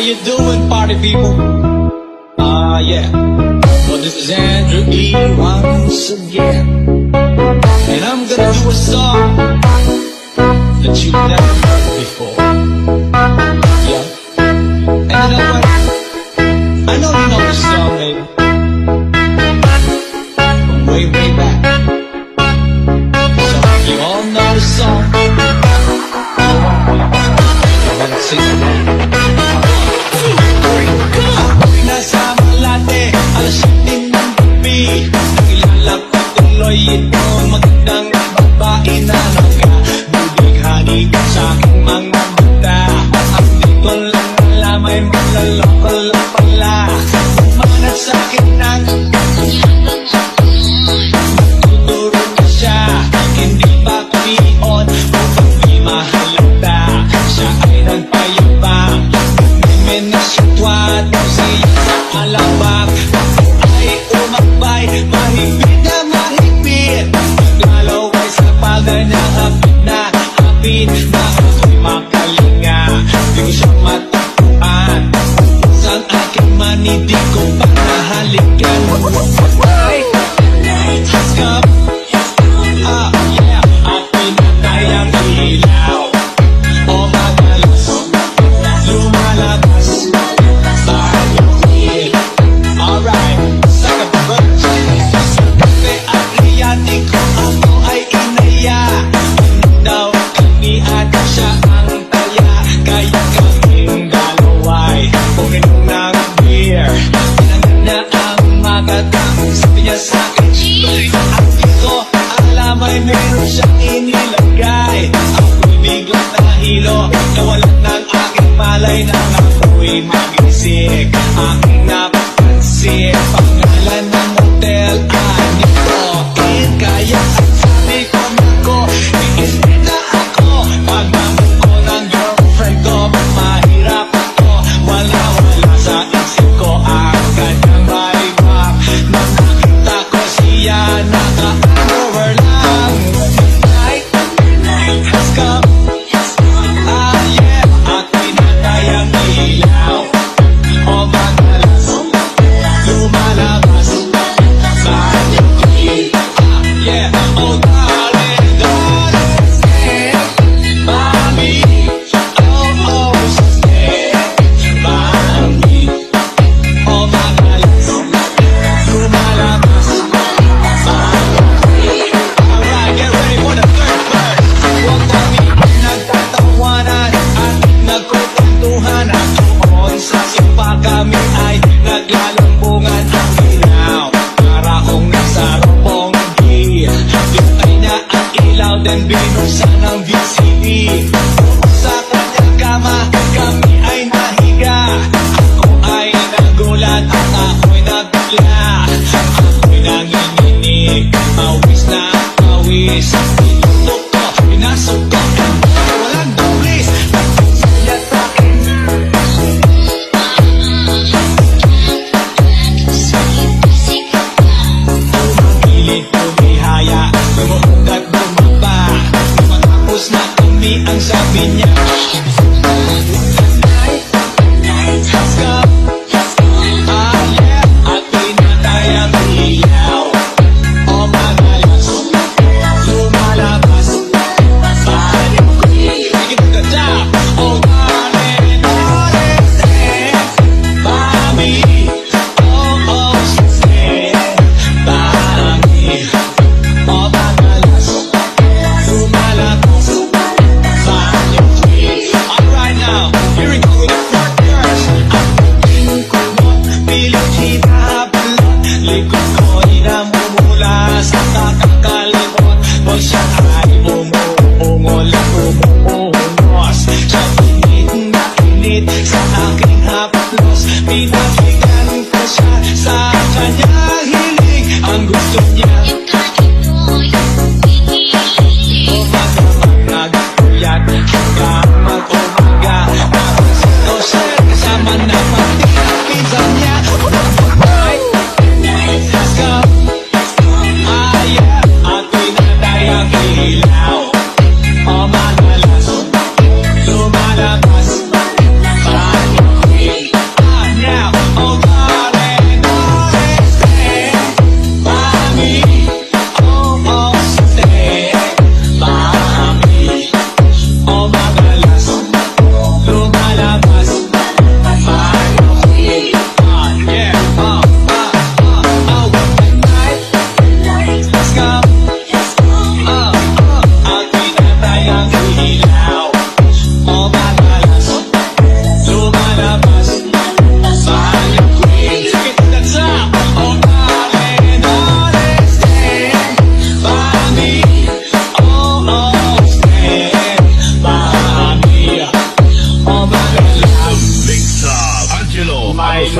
you doing, party people? Yeah. Well, this is Andrew E. once again, and I'm gonna do a song that you've never heard before. Yeah. And you know what? I know you know this song, baby, from way, way back. So you all know the song. I'm gonna sing it now. Nasa Malate, alas 7 ng gabi, nakilala ko tuloy itong magandang babae na nagkabubighani ka sa'king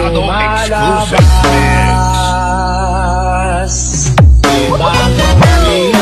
Pasado exclusive malabas. Ibang huli.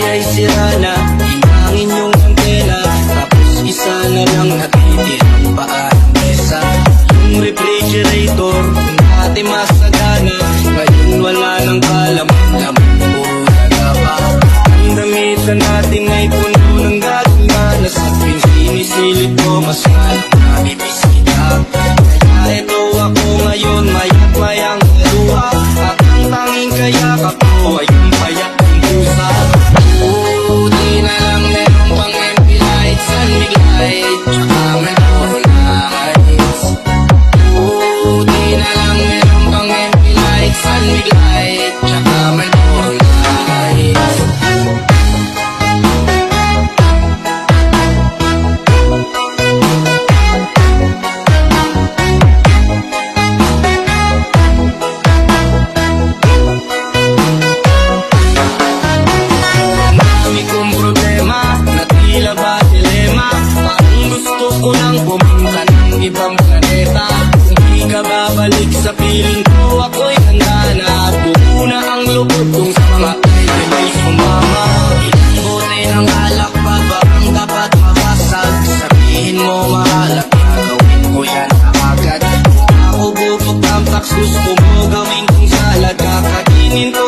Ay sira na, hinangin yung antena. Tapos isa na lang natitirang paa ng mesa. Yung refrigerator, kung dati masagana, ngayon wala nang kalaman-laman, puro nagaba. Ang damitan natin ay puno ng gagamanas, at pinsinisilip ko mas malang nabibis kita. Kaya eto ako ngayon, mayat mayang kaluha, at ang tanging kayakap ko ay yung payat ng pusa. Di na lang meron pang MP lights, sunmig light, tsaka may puro lights. Di na lang meron pang MP lights, sunmig light, tsaka may puro lights. Dami kong problema, na tila ba dilema. Parang gusto ko lang pumunta ng ibang planeta. Kung di ka babalik sa piling ko, ako'y handa na. Bubuna ang lubot kung sa mga pwede may sumama. Ilang bote ng alak pa ba ang dapat mabasag? Sabihin mo mahal at gagawin ko yan agad. Kung ako bubok ang tax, gusto mo gawin kong salad. Kakakinin ko